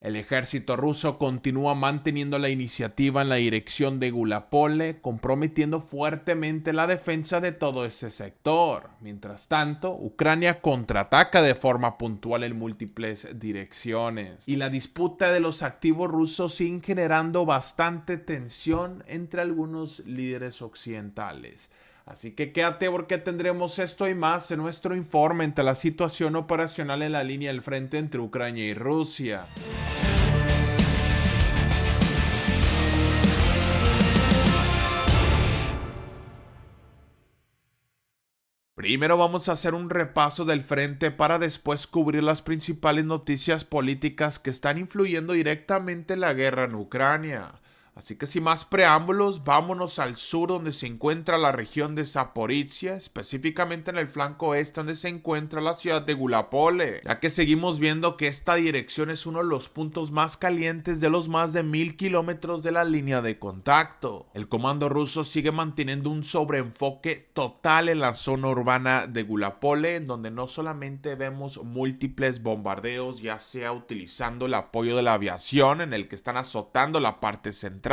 El ejército ruso continúa manteniendo la iniciativa en la dirección de Gulapole, comprometiendo fuertemente la defensa de todo ese sector. Mientras tanto, Ucrania contraataca de forma puntual en múltiples direcciones. Y la disputa de los activos rusos sigue generando bastante tensión entre algunos líderes occidentales. Así que quédate porque tendremos esto y más en nuestro informe entre la situación operacional en la línea del frente entre Ucrania y Rusia. Primero vamos a hacer un repaso del frente para después cubrir las principales noticias políticas que están influyendo directamente en la guerra en Ucrania. Así que sin más preámbulos, vámonos al sur donde se encuentra la región de Zaporizhia, específicamente en el flanco oeste donde se encuentra la ciudad de Gulapole, ya que seguimos viendo que esta dirección es uno de los puntos más calientes de los más de 1000 kilómetros de la línea de contacto. El comando ruso sigue manteniendo un sobreenfoque total en la zona urbana de Gulapole, en donde no solamente vemos múltiples bombardeos, ya sea utilizando el apoyo de la aviación en el que están azotando la parte central,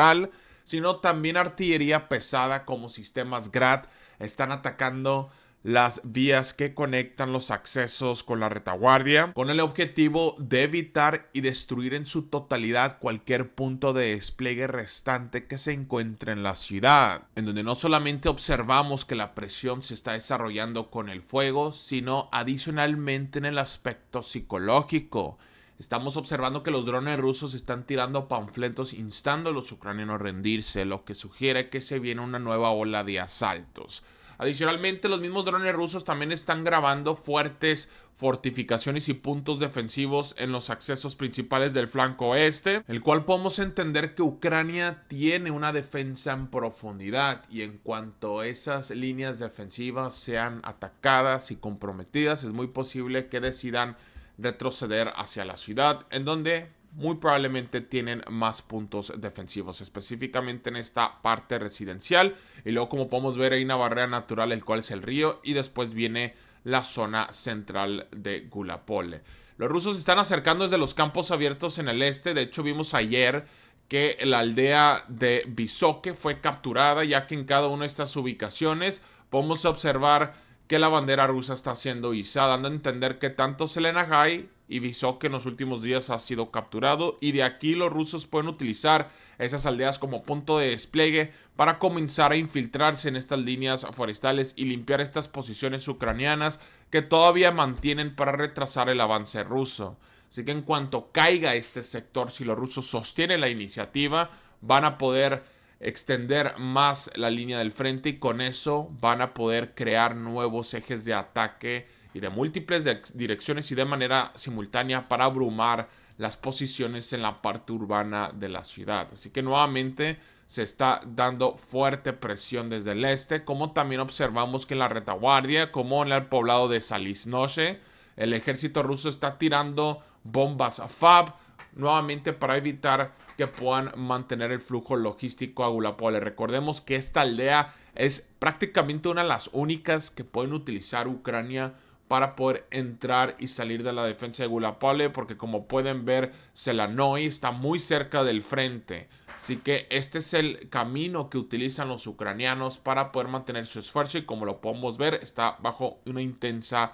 sino también artillería pesada como sistemas Grad están atacando las vías que conectan los accesos con la retaguardia, con el objetivo de evitar y destruir en su totalidad cualquier punto de despliegue restante que se encuentre en la ciudad, en donde no solamente observamos que la presión se está desarrollando con el fuego, sino adicionalmente en el aspecto psicológico. Estamos observando que los drones rusos están tirando panfletos instando a los ucranianos a rendirse, lo que sugiere que se viene una nueva ola de asaltos. Adicionalmente, los mismos drones rusos también están grabando fuertes fortificaciones y puntos defensivos en los accesos principales del flanco oeste, el cual podemos entender que Ucrania tiene una defensa en profundidad y en cuanto esas líneas defensivas sean atacadas y comprometidas, es muy posible que decidan retroceder hacia la ciudad, en donde muy probablemente tienen más puntos defensivos, específicamente en esta parte residencial. Y luego, como podemos ver, hay una barrera natural, el cual es el río, y después viene la zona central de Gulapole. Los rusos se están acercando desde los campos abiertos en el este. De hecho, vimos ayer que la aldea de Vysoke fue capturada, ya que en cada una de estas ubicaciones podemos observar que la bandera rusa está siendo izada, dando a entender que tanto Selenagay y Vysoke en los últimos días ha sido capturado, y de aquí los rusos pueden utilizar esas aldeas como punto de despliegue para comenzar a infiltrarse en estas líneas forestales y limpiar estas posiciones ucranianas que todavía mantienen para retrasar el avance ruso. Así que en cuanto caiga este sector, si los rusos sostienen la iniciativa, van a poder extender más la línea del frente y con eso van a poder crear nuevos ejes de ataque y de múltiples direcciones y de manera simultánea para abrumar las posiciones en la parte urbana de la ciudad. Así que nuevamente se está dando fuerte presión desde el este, como también observamos que en la retaguardia, como en el poblado de Salisnoche, el ejército ruso está tirando bombas a FAB nuevamente para evitar que puedan mantener el flujo logístico a Gulapole. Recordemos que esta aldea es prácticamente una de las únicas que pueden utilizar Ucrania para poder entrar y salir de la defensa de Gulapole, porque como pueden ver, Zelanoy está muy cerca del frente. Así que este es el camino que utilizan los ucranianos para poder mantener su esfuerzo y como lo podemos ver, está bajo una intensa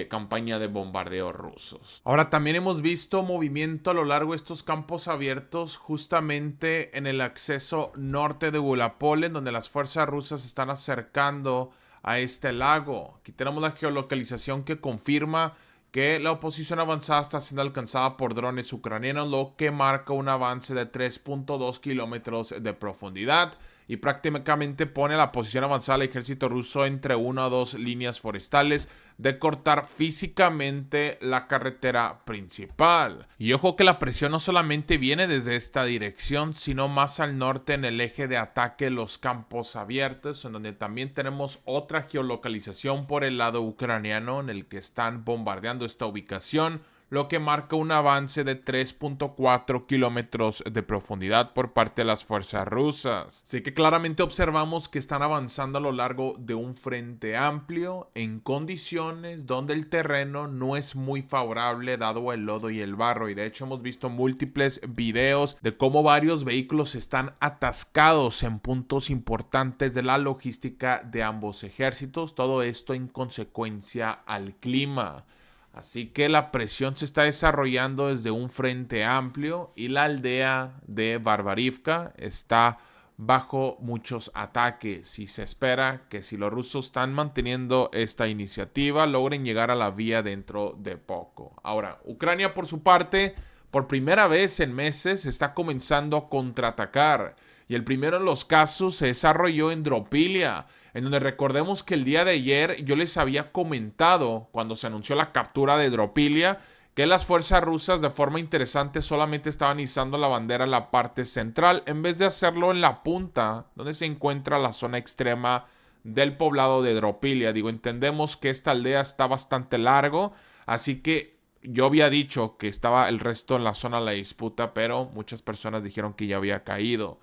campaña de bombardeos rusos. Ahora también hemos visto movimiento a lo largo de estos campos abiertos justamente en el acceso norte de Gulapole, en donde las fuerzas rusas se están acercando a este lago. Aquí tenemos la geolocalización que confirma que la oposición avanzada está siendo alcanzada por drones ucranianos, lo que marca un avance de 3.2 kilómetros de profundidad y prácticamente pone la posición avanzada del ejército ruso entre una o dos líneas forestales de cortar físicamente la carretera principal. Y ojo que la presión no solamente viene desde esta dirección, sino más al norte en el eje de ataque, los campos abiertos, en donde también tenemos otra geolocalización por el lado ucraniano en el que están bombardeando esta ubicación, lo que marca un avance de 3.4 kilómetros de profundidad por parte de las fuerzas rusas. Así que claramente observamos que están avanzando a lo largo de un frente amplio en condiciones donde el terreno no es muy favorable dado el lodo y el barro, y de hecho hemos visto múltiples videos de cómo varios vehículos están atascados en puntos importantes de la logística de ambos ejércitos, todo esto en consecuencia al clima. Así que la presión se está desarrollando desde un frente amplio y la aldea de Barbarivka está bajo muchos ataques, y se espera que si los rusos están manteniendo esta iniciativa logren llegar a la vía dentro de poco. Ahora, Ucrania por su parte, por primera vez en meses, está comenzando a contraatacar, y el primero de los casos se desarrolló en Dropilia, en donde recordemos que el día de ayer yo les había comentado, cuando se anunció la captura de Dropilia, que las fuerzas rusas de forma interesante solamente estaban izando la bandera en la parte central, en vez de hacerlo en la punta, donde se encuentra la zona extrema del poblado de Dropilia. Digo, entendemos que esta aldea está bastante largo, así que yo había dicho que estaba el resto en la zona de la disputa, pero muchas personas dijeron que ya había caído.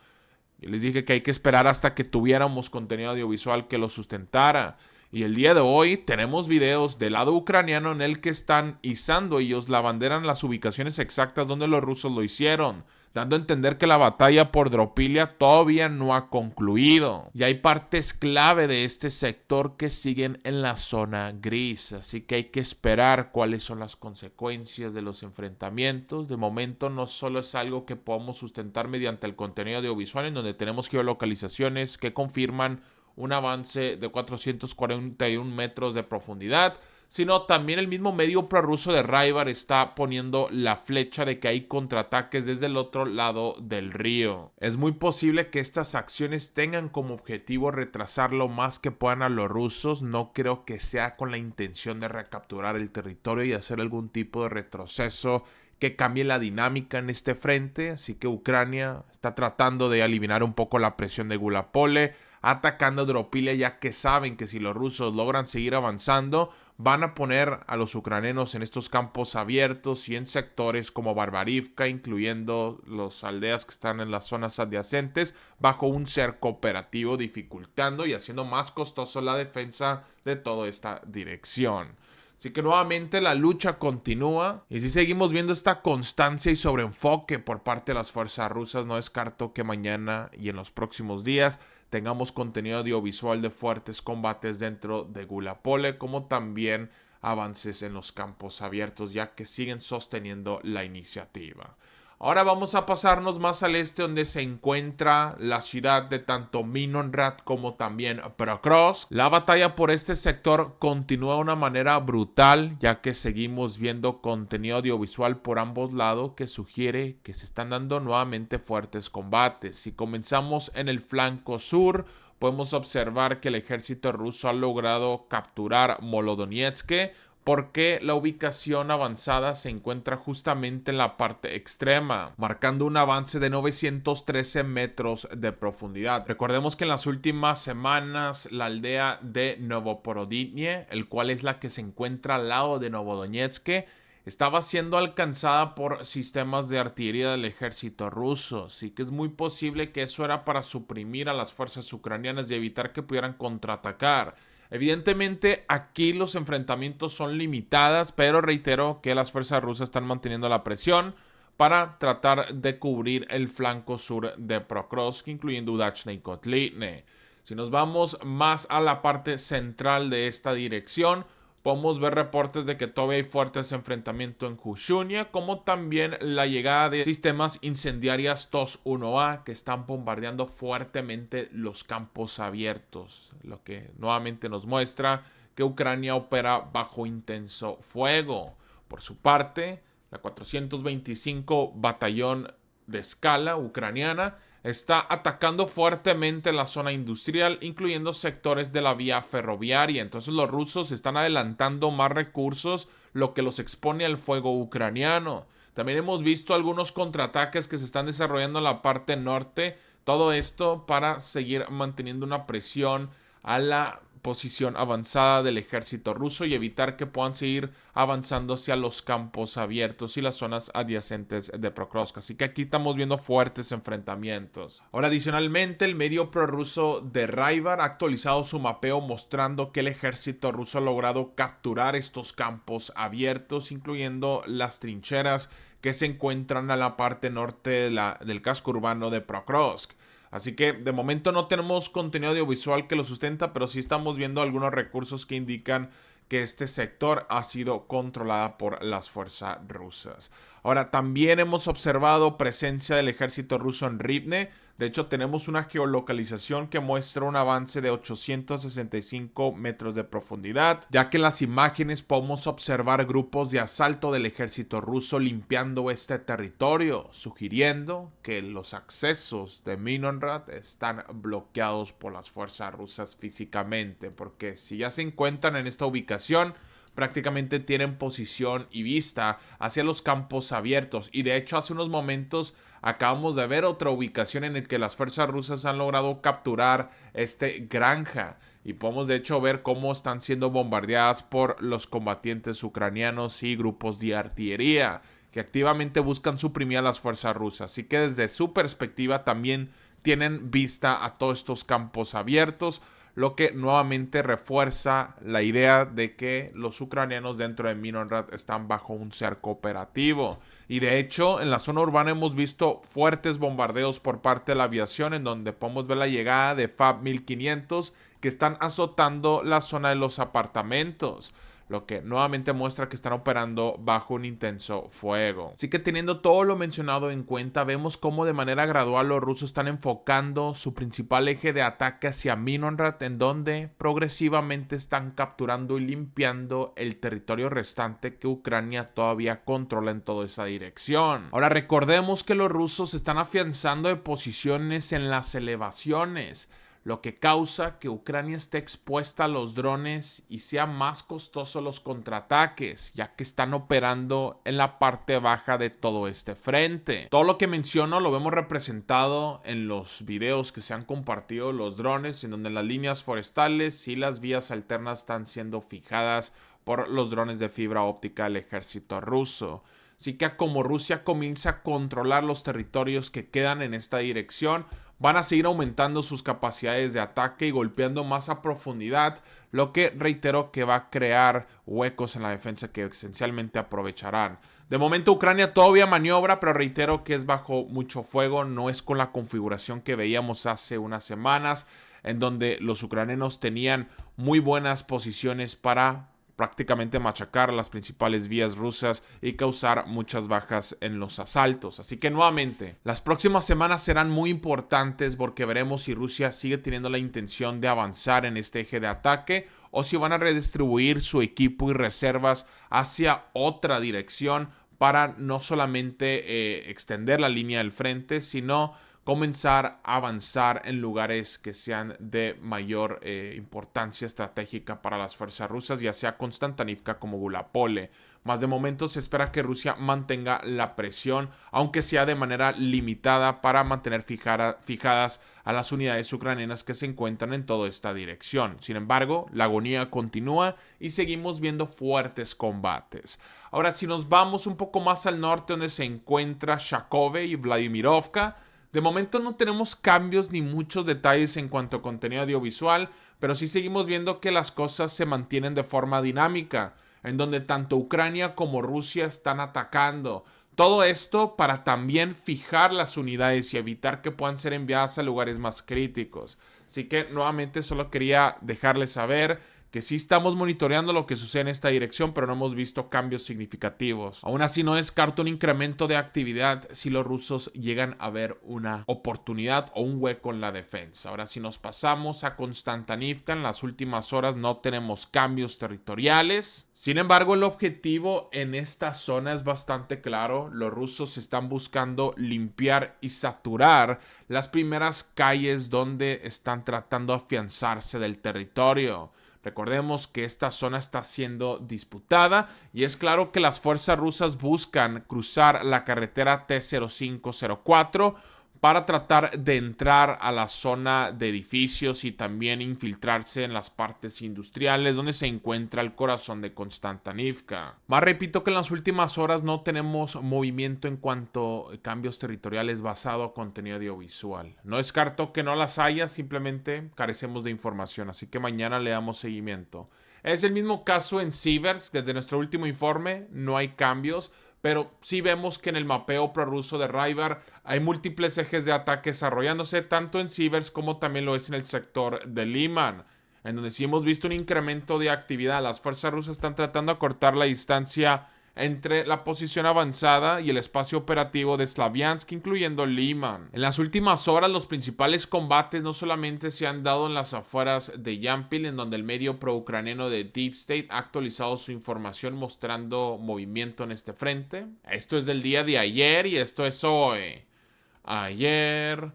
Yo les dije que hay que esperar hasta que tuviéramos contenido audiovisual que lo sustentara. Y el día de hoy tenemos videos del lado ucraniano en el que están izando ellos la bandera en las ubicaciones exactas donde los rusos lo hicieron, dando a entender que la batalla por Dropilia todavía no ha concluido. Y hay partes clave de este sector que siguen en la zona gris, así que hay que esperar cuáles son las consecuencias de los enfrentamientos. De momento no solo es algo que podemos sustentar mediante el contenido audiovisual, en donde tenemos geolocalizaciones que confirman un avance de 441 metros de profundidad, sino también el mismo medio prorruso de Raibar está poniendo la flecha de que hay contraataques desde el otro lado del río. Es muy posible que estas acciones tengan como objetivo retrasar lo más que puedan a los rusos. No creo que sea con la intención de recapturar el territorio y hacer algún tipo de retroceso que cambie la dinámica en este frente, así que Ucrania está tratando de eliminar un poco la presión de Gulapole, atacando Dropilia, ya que saben que si los rusos logran seguir avanzando, van a poner a los ucranianos en estos campos abiertos y en sectores como Barbarivka, incluyendo las aldeas que están en las zonas adyacentes, bajo un cerco operativo, dificultando y haciendo más costoso la defensa de toda esta dirección. Así que nuevamente la lucha continúa, y si seguimos viendo esta constancia y sobreenfoque por parte de las fuerzas rusas, no descarto que mañana y en los próximos días tengamos contenido audiovisual de fuertes combates dentro de Gulapole, como también avances en los campos abiertos, ya que siguen sosteniendo la iniciativa. Ahora vamos a pasarnos más al este, donde se encuentra la ciudad de tanto Minonrad como también Prokrovsk. La batalla por este sector continúa de una manera brutal, ya que seguimos viendo contenido audiovisual por ambos lados que sugiere que se están dando nuevamente fuertes combates. Si comenzamos en el flanco sur, podemos observar que el ejército ruso ha logrado capturar Molodonetsk, porque la ubicación avanzada se encuentra justamente en la parte extrema, marcando un avance de 913 metros de profundidad. Recordemos que en las últimas semanas la aldea de Novoporodnie, el cual es la que se encuentra al lado de Novodonetsk, estaba siendo alcanzada por sistemas de artillería del ejército ruso, así que es muy posible que eso era para suprimir a las fuerzas ucranianas y evitar que pudieran contraatacar. Evidentemente aquí los enfrentamientos son limitadas, pero reitero que las fuerzas rusas están manteniendo la presión para tratar de cubrir el flanco sur de Prokrovsk, incluyendo Udachne y Kotliny. Si nos vamos más a la parte central de esta dirección, podemos ver reportes de que todavía hay fuertes enfrentamientos en Jushunia, como también la llegada de sistemas incendiarios TOS-1A que están bombardeando fuertemente los campos abiertos, lo que nuevamente nos muestra que Ucrania opera bajo intenso fuego. Por su parte, la 425 Batallón de Escala ucraniana está atacando fuertemente la zona industrial, incluyendo sectores de la vía ferroviaria. Entonces los rusos están adelantando más recursos, lo que los expone al fuego ucraniano. También hemos visto algunos contraataques que se están desarrollando en la parte norte. Todo esto para seguir manteniendo una presión a la posición avanzada del ejército ruso y evitar que puedan seguir avanzando hacia los campos abiertos y las zonas adyacentes de Pokrovsk. Así que aquí estamos viendo fuertes enfrentamientos. Ahora, adicionalmente, el medio prorruso de Raivar ha actualizado su mapeo mostrando que el ejército ruso ha logrado capturar estos campos abiertos, incluyendo las trincheras que se encuentran a la parte norte del casco urbano de Pokrovsk. Así que de momento no tenemos contenido audiovisual que lo sustenta, pero sí estamos viendo algunos recursos que indican que este sector ha sido controlada por las fuerzas rusas. Ahora, también hemos observado presencia del ejército ruso en Rivne. De hecho, tenemos una geolocalización que muestra un avance de 865 metros de profundidad, ya que en las imágenes podemos observar grupos de asalto del ejército ruso limpiando este territorio, sugiriendo que los accesos de Minonrad están bloqueados por las fuerzas rusas físicamente, porque si ya se encuentran en esta ubicación, prácticamente tienen posición y vista hacia los campos abiertos. Y de hecho, hace unos momentos acabamos de ver otra ubicación en la que las fuerzas rusas han logrado capturar granja. Y podemos de hecho ver cómo están siendo bombardeadas por los combatientes ucranianos y grupos de artillería que activamente buscan suprimir a las fuerzas rusas. Así que desde su perspectiva también tienen vista a todos estos campos abiertos, lo que nuevamente refuerza la idea de que los ucranianos dentro de Minonrad están bajo un cerco operativo. Y de hecho, en la zona urbana hemos visto fuertes bombardeos por parte de la aviación, en donde podemos ver la llegada de FAB 1500 que están azotando la zona de los apartamentos, lo que nuevamente muestra que están operando bajo un intenso fuego. Así que teniendo todo lo mencionado en cuenta, vemos cómo de manera gradual los rusos están enfocando su principal eje de ataque hacia Minonrad, en donde progresivamente están capturando y limpiando el territorio restante que Ucrania todavía controla en toda esa dirección. Ahora, recordemos que los rusos están afianzando de posiciones en las elevaciones, lo que causa que Ucrania esté expuesta a los drones y sea más costoso los contraataques, ya que están operando en la parte baja de todo este frente. Todo lo que menciono lo vemos representado en los videos que se han compartido los drones, en donde las líneas forestales y las vías alternas están siendo fijadas por los drones de fibra óptica del ejército ruso. Así que como Rusia comienza a controlar los territorios que quedan en esta dirección, van a seguir aumentando sus capacidades de ataque y golpeando más a profundidad, lo que reitero que va a crear huecos en la defensa que esencialmente aprovecharán. De momento Ucrania todavía maniobra, pero reitero que es bajo mucho fuego, no es con la configuración que veíamos hace unas semanas, en donde los ucranianos tenían muy buenas posiciones para prácticamente machacar las principales vías rusas y causar muchas bajas en los asaltos. Así que nuevamente, las próximas semanas serán muy importantes porque veremos si Rusia sigue teniendo la intención de avanzar en este eje de ataque o si van a redistribuir su equipo y reservas hacia otra dirección para no solamente extender la línea del frente, sino comenzar a avanzar en lugares que sean de mayor importancia estratégica para las fuerzas rusas, ya sea Konstantinivka como Gulapole. Más de momento se espera que Rusia mantenga la presión, aunque sea de manera limitada, para mantener fijadas a las unidades ucranianas que se encuentran en toda esta dirección. Sin embargo, la agonía continúa y seguimos viendo fuertes combates. Ahora, si nos vamos un poco más al norte, donde se encuentra Shakove y Vladimirovka, de momento no tenemos cambios ni muchos detalles en cuanto a contenido audiovisual, pero sí seguimos viendo que las cosas se mantienen de forma dinámica, en donde tanto Ucrania como Rusia están atacando. Todo esto para también fijar las unidades y evitar que puedan ser enviadas a lugares más críticos. Así que nuevamente solo quería dejarles saber que sí estamos monitoreando lo que sucede en esta dirección, pero no hemos visto cambios significativos. Aún así, no descarto un incremento de actividad si los rusos llegan a ver una oportunidad o un hueco en la defensa. Ahora, si nos pasamos a Konstantinivka, en las últimas horas no tenemos cambios territoriales. Sin embargo, el objetivo en esta zona es bastante claro. Los rusos están buscando limpiar y saturar las primeras calles donde están tratando de afianzarse del territorio. Recordemos que esta zona está siendo disputada y es claro que las fuerzas rusas buscan cruzar la carretera T-0504 para tratar de entrar a la zona de edificios y también infiltrarse en las partes industriales donde se encuentra el corazón de Konstantinivka. Más repito que en las últimas horas no tenemos movimiento en cuanto a cambios territoriales basado a contenido audiovisual. No descarto que no las haya, simplemente carecemos de información, así que mañana le damos seguimiento. Es el mismo caso en Sivers, desde nuestro último informe no hay cambios, pero sí vemos que en el mapeo prorruso de Rybar hay múltiples ejes de ataque desarrollándose tanto en Sivers como también lo es en el sector de Liman, en donde sí hemos visto un incremento de actividad. Las fuerzas rusas están tratando de acortar la distancia entre la posición avanzada y el espacio operativo de Slaviansk, incluyendo Liman. En las últimas horas, los principales combates no solamente se han dado en las afueras de Yampil, en donde el medio pro-ucraniano de Deep State ha actualizado su información mostrando movimiento en este frente. Esto es del día de ayer y esto es hoy. Ayer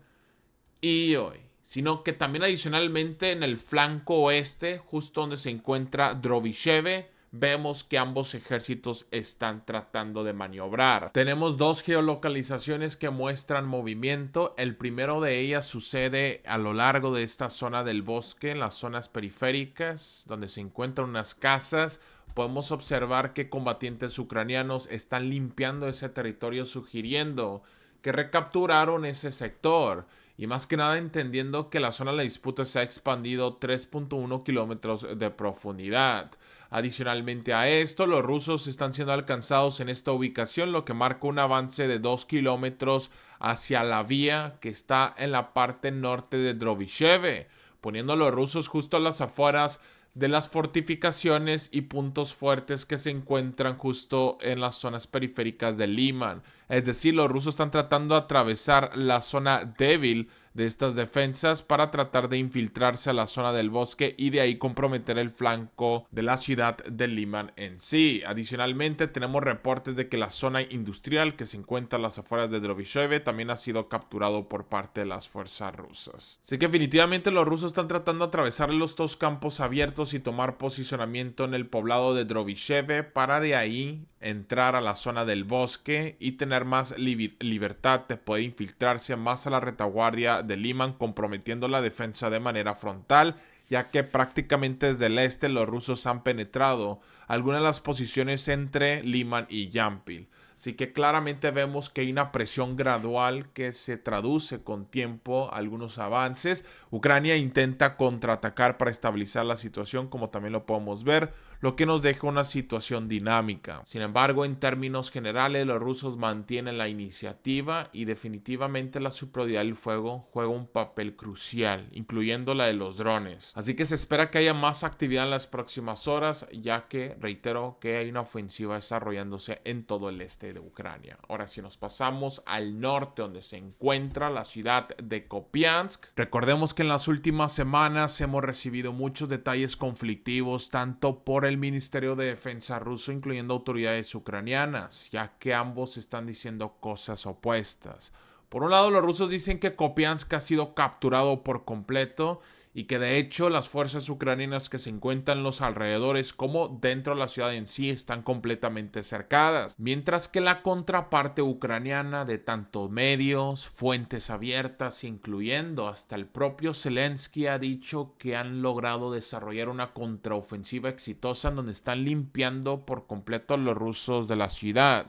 y hoy. Sino que también adicionalmente en el flanco oeste, justo donde se encuentra Drovysheve, vemos que ambos ejércitos están tratando de maniobrar. Tenemos dos geolocalizaciones que muestran movimiento. El primero de ellas sucede a lo largo de esta zona del bosque, en las zonas periféricas, donde se encuentran unas casas. Podemos observar que combatientes ucranianos están limpiando ese territorio, sugiriendo que recapturaron ese sector. Y más que nada entendiendo que la zona de la disputa se ha expandido 3.1 kilómetros de profundidad. Adicionalmente a esto, los rusos están siendo alcanzados en esta ubicación, lo que marca un avance de 2 kilómetros hacia la vía que está en la parte norte de Drovysheve, poniendo a los rusos justo a las afueras de las fortificaciones y puntos fuertes que se encuentran justo en las zonas periféricas de Liman. Es decir, los rusos están tratando de atravesar la zona débil de estas defensas para tratar de infiltrarse a la zona del bosque y de ahí comprometer el flanco de la ciudad de Liman en sí. Adicionalmente, tenemos reportes de que la zona industrial que se encuentra a las afueras de Drovysheve también ha sido capturado por parte de las fuerzas rusas. Así que definitivamente los rusos están tratando de atravesar los dos campos abiertos y tomar posicionamiento en el poblado de Drovysheve para de ahí entrar a la zona del bosque y tener más libertad de poder infiltrarse más a la retaguardia de Liman, comprometiendo la defensa de manera frontal, ya que prácticamente desde el este los rusos han penetrado algunas de las posiciones entre Liman y Yampil. Así que claramente vemos que hay una presión gradual que se traduce con tiempo, algunos avances. Ucrania intenta contraatacar para estabilizar la situación, como también lo podemos ver, lo que nos deja una situación dinámica. Sin embargo, en términos generales, los rusos mantienen la iniciativa y definitivamente la superioridad del fuego juega un papel crucial, incluyendo la de los drones. Así que se espera que haya más actividad en las próximas horas, ya que, reitero, que hay una ofensiva desarrollándose en todo el este de Ucrania. Ahora, si nos pasamos al norte, donde se encuentra la ciudad de Kupiansk, recordemos que en las últimas semanas hemos recibido muchos detalles conflictivos, tanto por el Ministerio de Defensa ruso, incluyendo autoridades ucranianas, ya que ambos están diciendo cosas opuestas. Por un lado, los rusos dicen que Kupiansk ha sido capturado por completo y que de hecho las fuerzas ucranianas que se encuentran en los alrededores como dentro de la ciudad en sí están completamente cercadas, mientras que la contraparte ucraniana de tanto medios, fuentes abiertas, incluyendo hasta el propio Zelensky, ha dicho que han logrado desarrollar una contraofensiva exitosa en donde están limpiando por completo a los rusos de la ciudad.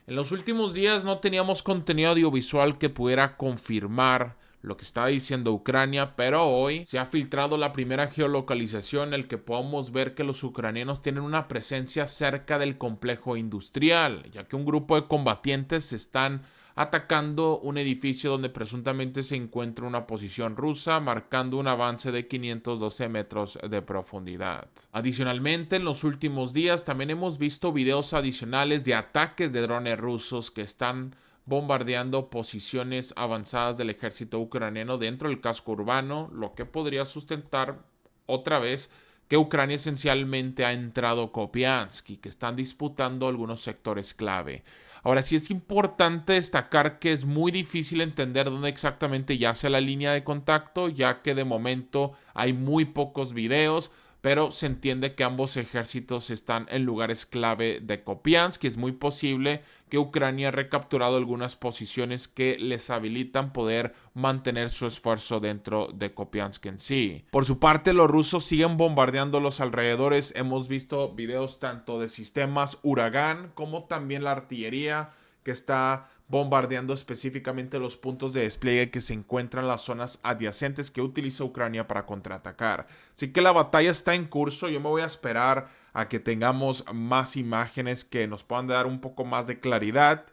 En los últimos días no teníamos contenido audiovisual que pudiera confirmar lo que está diciendo Ucrania, pero hoy se ha filtrado la primera geolocalización en el que podemos ver que los ucranianos tienen una presencia cerca del complejo industrial, ya que un grupo de combatientes están atacando un edificio donde presuntamente se encuentra una posición rusa, marcando un avance de 512 metros de profundidad. Adicionalmente, en los últimos días también hemos visto videos adicionales de ataques de drones rusos que están bombardeando posiciones avanzadas del ejército ucraniano dentro del casco urbano, lo que podría sustentar otra vez que Ucrania esencialmente ha entrado a Kupiansk y que están disputando algunos sectores clave. Ahora sí es importante destacar que es muy difícil entender dónde exactamente yace la línea de contacto, ya que de momento hay muy pocos videos, pero se entiende que ambos ejércitos están en lugares clave de Kupiansk y es muy posible que Ucrania ha recapturado algunas posiciones que les habilitan poder mantener su esfuerzo dentro de Kupiansk en sí. Por su parte, los rusos siguen bombardeando los alrededores. Hemos visto videos tanto de sistemas Huracán como también la artillería que está bombardeando específicamente los puntos de despliegue que se encuentran en las zonas adyacentes que utiliza Ucrania para contraatacar. Así que la batalla está en curso. Yo me voy a esperar a que tengamos más imágenes que nos puedan dar un poco más de claridad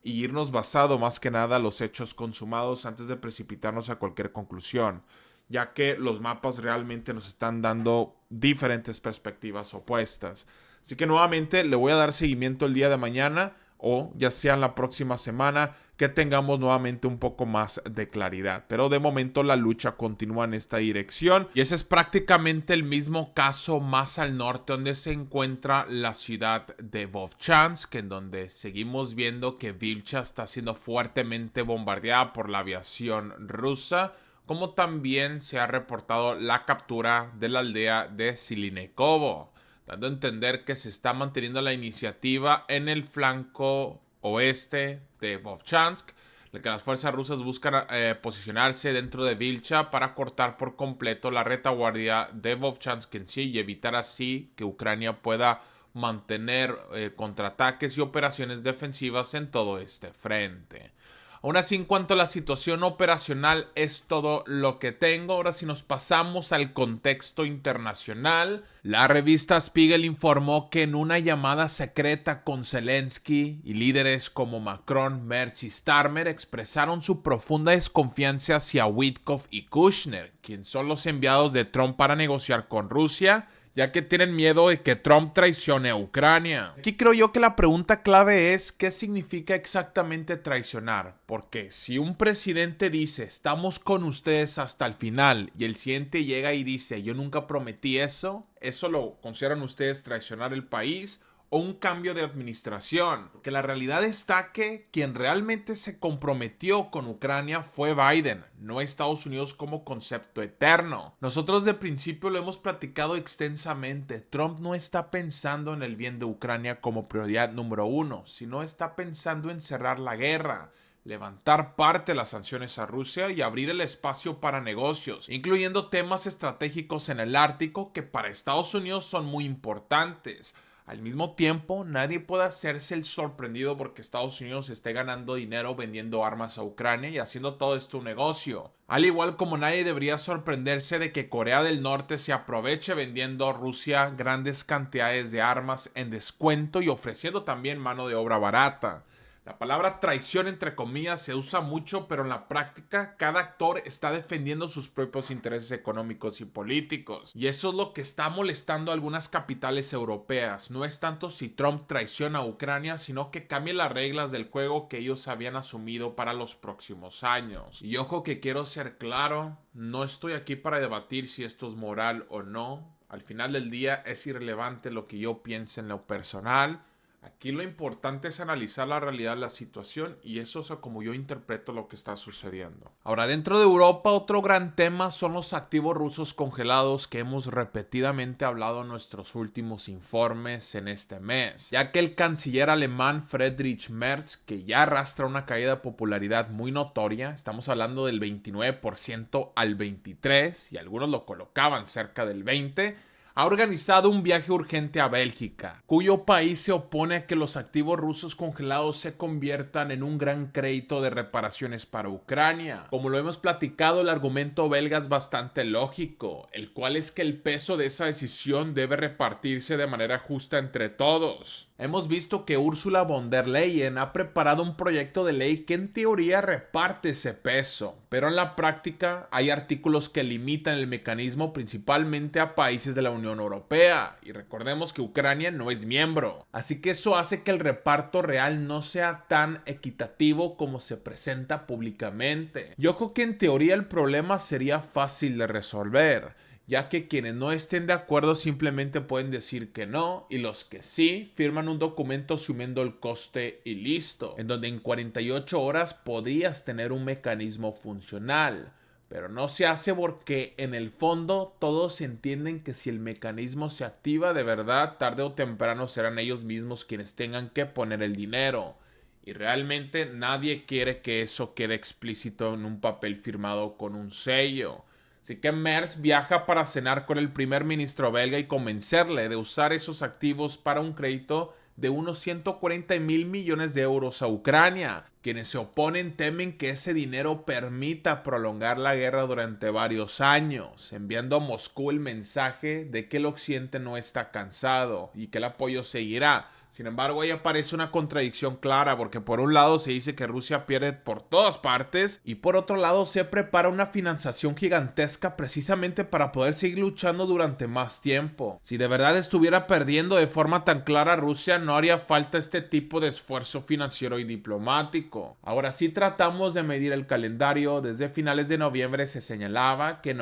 y irnos basado más que nada a los hechos consumados antes de precipitarnos a cualquier conclusión, ya que los mapas realmente nos están dando diferentes perspectivas opuestas. Así que nuevamente le voy a dar seguimiento el día de mañana o ya sea en la próxima semana que tengamos nuevamente un poco más de claridad. Pero de momento la lucha continúa en esta dirección y ese es prácticamente el mismo caso más al norte donde se encuentra la ciudad de Vovchansk, en donde seguimos viendo que Vilcha está siendo fuertemente bombardeada por la aviación rusa, como también se ha reportado la captura de la aldea de Silinekovo, dando a entender que se está manteniendo la iniciativa en el flanco oeste de Vovchansk, en el que las fuerzas rusas buscan posicionarse dentro de Vilcha para cortar por completo la retaguardia de Vovchansk en sí y evitar así que Ucrania pueda mantener contraataques y operaciones defensivas en todo este frente. Aún así, en cuanto a la situación operacional, es todo lo que tengo. Ahora, si nos pasamos al contexto internacional, la revista Spiegel informó que en una llamada secreta con Zelensky y líderes como Macron, Merz y Starmer expresaron su profunda desconfianza hacia Witkoff y Kushner, quienes son los enviados de Trump para negociar con Rusia, ya que tienen miedo de que Trump traicione a Ucrania. Aquí creo yo que la pregunta clave es ¿qué significa exactamente traicionar? Porque si un presidente dice estamos con ustedes hasta el final y el siguiente llega y dice yo nunca prometí eso, ¿eso lo consideran ustedes traicionar el país o un cambio de administración? Que la realidad está que quien realmente se comprometió con Ucrania fue Biden, no Estados Unidos como concepto eterno. Nosotros de principio lo hemos platicado extensamente. Trump no está pensando en el bien de Ucrania como prioridad número uno, sino está pensando en cerrar la guerra, levantar parte de las sanciones a Rusia y abrir el espacio para negocios, incluyendo temas estratégicos en el Ártico que para Estados Unidos son muy importantes. Al mismo tiempo, nadie puede hacerse el sorprendido porque Estados Unidos esté ganando dinero vendiendo armas a Ucrania y haciendo todo esto un negocio. Al igual como nadie debería sorprenderse de que Corea del Norte se aproveche vendiendo a Rusia grandes cantidades de armas en descuento y ofreciendo también mano de obra barata. La palabra traición entre comillas se usa mucho, pero en la práctica cada actor está defendiendo sus propios intereses económicos y políticos. Y eso es lo que está molestando a algunas capitales europeas. No es tanto si Trump traiciona a Ucrania, sino que cambie las reglas del juego que ellos habían asumido para los próximos años. Y ojo que quiero ser claro, no estoy aquí para debatir si esto es moral o no. Al final del día es irrelevante lo que yo piense en lo personal. Aquí lo importante es analizar la realidad de la situación y eso es como yo interpreto lo que está sucediendo. Ahora, dentro de Europa, otro gran tema son los activos rusos congelados que hemos repetidamente hablado en nuestros últimos informes en este mes, ya que el canciller alemán Friedrich Merz, que ya arrastra una caída de popularidad muy notoria, estamos hablando del 29% al 23% y algunos lo colocaban cerca del 20%, ha organizado un viaje urgente a Bélgica, cuyo país se opone a que los activos rusos congelados se conviertan en un gran crédito de reparaciones para Ucrania. Como lo hemos platicado, el argumento belga es bastante lógico, el cual es que el peso de esa decisión debe repartirse de manera justa entre todos. Hemos visto que Ursula von der Leyen ha preparado un proyecto de ley que en teoría reparte ese peso, pero en la práctica hay artículos que limitan el mecanismo principalmente a países de la Unión Europea, y recordemos que Ucrania no es miembro, así que eso hace que el reparto real no sea tan equitativo como se presenta públicamente. Yo creo que en teoría el problema sería fácil de resolver, ya que quienes no estén de acuerdo simplemente pueden decir que no y los que sí firman un documento asumiendo el coste y listo, en donde en 48 horas podrías tener un mecanismo funcional. Pero no se hace porque en el fondo todos entienden que si el mecanismo se activa de verdad, tarde o temprano serán ellos mismos quienes tengan que poner el dinero. Y realmente nadie quiere que eso quede explícito en un papel firmado con un sello. Así que Merz viaja para cenar con el primer ministro belga y convencerle de usar esos activos para un crédito de unos 140.000 millones de euros a Ucrania. Quienes se oponen temen que ese dinero permita prolongar la guerra durante varios años, enviando a Moscú el mensaje de que el occidente no está cansado y que el apoyo seguirá. Sin embargo, ahí aparece una contradicción clara, porque por un lado se dice que Rusia pierde por todas partes y por otro lado se prepara una financiación gigantesca precisamente para poder seguir luchando durante más tiempo. Si de verdad estuviera perdiendo de forma tan clara Rusia, no haría falta este tipo de esfuerzo financiero y diplomático. Ahora, si tratamos de medir el calendario, desde finales de noviembre se señalaba que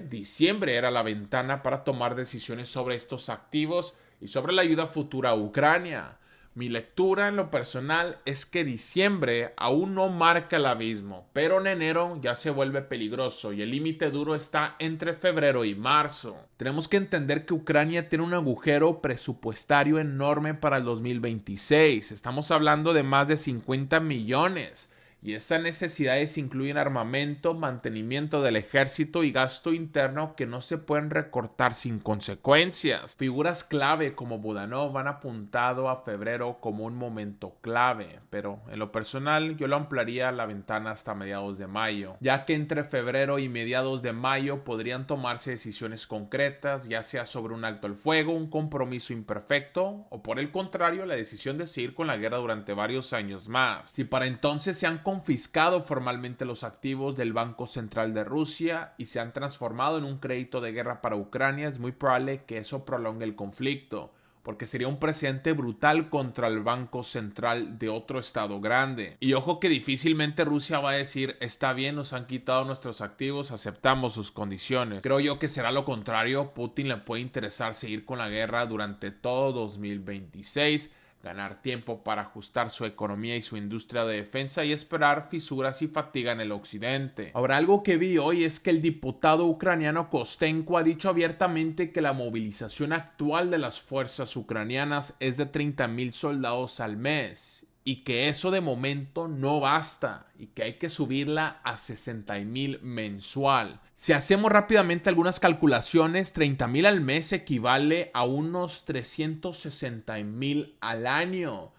diciembre era la ventana para tomar decisiones sobre estos activos y sobre la ayuda futura a Ucrania. Mi lectura en lo personal es que diciembre aún no marca el abismo, pero en enero ya se vuelve peligroso y el límite duro está entre febrero y marzo. Tenemos que entender que Ucrania tiene un agujero presupuestario enorme para el 2026. Estamos hablando de más de 50 millones. Y esas necesidades incluyen armamento, mantenimiento del ejército y gasto interno que no se pueden recortar sin consecuencias. Figuras clave como Budanov han apuntado a febrero como un momento clave, pero en lo personal yo lo ampliaría la ventana hasta mediados de mayo, ya que entre febrero y mediados de mayo podrían tomarse decisiones concretas, ya sea sobre un alto el fuego, un compromiso imperfecto o por el contrario la decisión de seguir con la guerra durante varios años más. Si para entonces se han confiscado formalmente los activos del Banco Central de Rusia y se han transformado en un crédito de guerra para Ucrania, es muy probable que eso prolongue el conflicto, porque sería un precedente brutal contra el Banco Central de otro estado grande. Y ojo que difícilmente Rusia va a decir, está bien, nos han quitado nuestros activos, aceptamos sus condiciones. Creo yo que será lo contrario. Putin le puede interesar seguir con la guerra durante todo 2026, ganar tiempo para ajustar su economía y su industria de defensa y esperar fisuras y fatiga en el occidente. Ahora, algo que vi hoy es que el diputado ucraniano Kostenko ha dicho abiertamente que la movilización actual de las fuerzas ucranianas es de 30.000 soldados al mes y que eso de momento no basta y que hay que subirla a 60.000 mensual. Si hacemos rápidamente algunas calculaciones, 30.000 al mes equivale a unos 360.000 al año.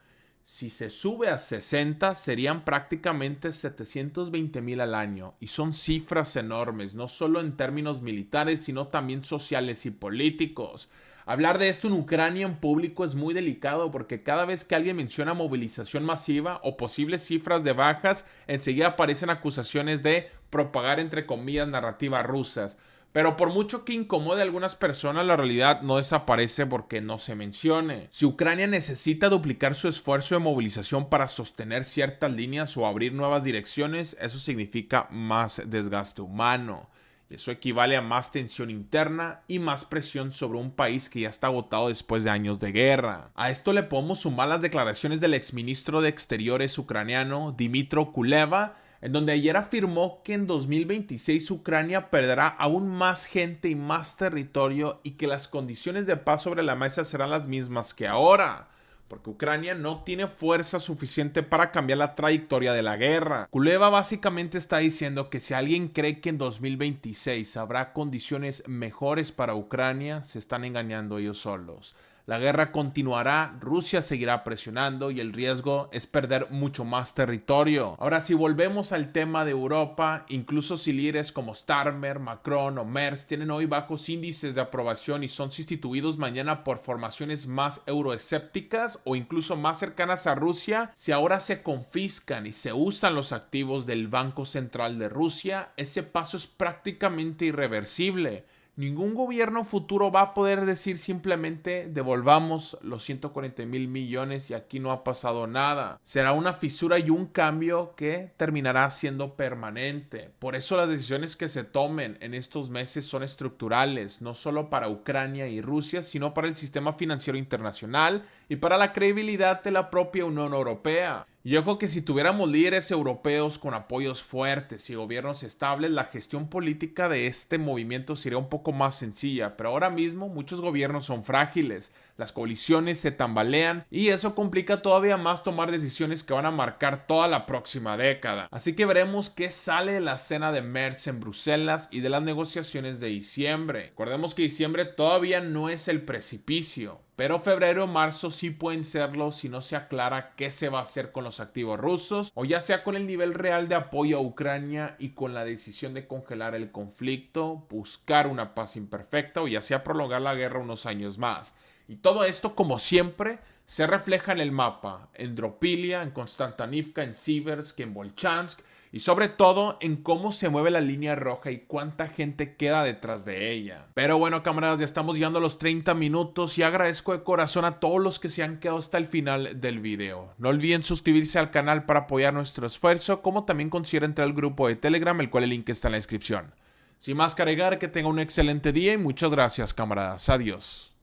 Si se sube a 60 serían prácticamente 720.000 al año y son cifras enormes, no solo en términos militares sino también sociales y políticos. Hablar de esto en Ucrania en público es muy delicado porque cada vez que alguien menciona movilización masiva o posibles cifras de bajas, enseguida aparecen acusaciones de propagar entre comillas narrativas rusas. Pero por mucho que incomode a algunas personas, la realidad no desaparece porque no se mencione. Si Ucrania necesita duplicar su esfuerzo de movilización para sostener ciertas líneas o abrir nuevas direcciones, eso significa más desgaste humano. Eso equivale a más tensión interna y más presión sobre un país que ya está agotado después de años de guerra. A esto le podemos sumar las declaraciones del exministro de Exteriores ucraniano, Dmytro Kuleba, en donde ayer afirmó que en 2026 Ucrania perderá aún más gente y más territorio y que las condiciones de paz sobre la mesa serán las mismas que ahora, porque Ucrania no tiene fuerza suficiente para cambiar la trayectoria de la guerra. Kuleba básicamente está diciendo que si alguien cree que en 2026 habrá condiciones mejores para Ucrania, se están engañando ellos solos. La guerra continuará, Rusia seguirá presionando y el riesgo es perder mucho más territorio. Ahora, si volvemos al tema de Europa, incluso si líderes como Starmer, Macron o Merz tienen hoy bajos índices de aprobación y son sustituidos mañana por formaciones más euroescépticas o incluso más cercanas a Rusia, si ahora se confiscan y se usan los activos del Banco Central de Rusia, ese paso es prácticamente irreversible. Ningún gobierno futuro va a poder decir simplemente devolvamos los 140.000 millones y aquí no ha pasado nada. Será una fisura y un cambio que terminará siendo permanente. Por eso las decisiones que se tomen en estos meses son estructurales, no solo para Ucrania y Rusia, sino para el sistema financiero internacional y para la credibilidad de la propia Unión Europea. Y ojo que si tuviéramos líderes europeos con apoyos fuertes y gobiernos estables, la gestión política de este movimiento sería un poco más sencilla, pero ahora mismo muchos gobiernos son frágiles, las coaliciones se tambalean y eso complica todavía más tomar decisiones que van a marcar toda la próxima década. Así que veremos qué sale de la cena de Merz en Bruselas y de las negociaciones de diciembre. Recordemos que diciembre todavía no es el precipicio, pero febrero o marzo sí pueden serlo si no se aclara qué se va a hacer con los activos rusos, o ya sea con el nivel real de apoyo a Ucrania y con la decisión de congelar el conflicto, buscar una paz imperfecta o ya sea prolongar la guerra unos años más. Y todo esto, como siempre, se refleja en el mapa, en Dropilia, en Konstantinivka, en Siversk, en Volchansk y sobre todo en cómo se mueve la línea roja y cuánta gente queda detrás de ella. Pero bueno, camaradas, ya estamos llegando a los 30 minutos y agradezco de corazón a todos los que se han quedado hasta el final del video. No olviden suscribirse al canal para apoyar nuestro esfuerzo, como también consideren entrar al grupo de Telegram, el cual el link está en la descripción. Sin más que agregar, que tenga un excelente día y muchas gracias, camaradas. Adiós.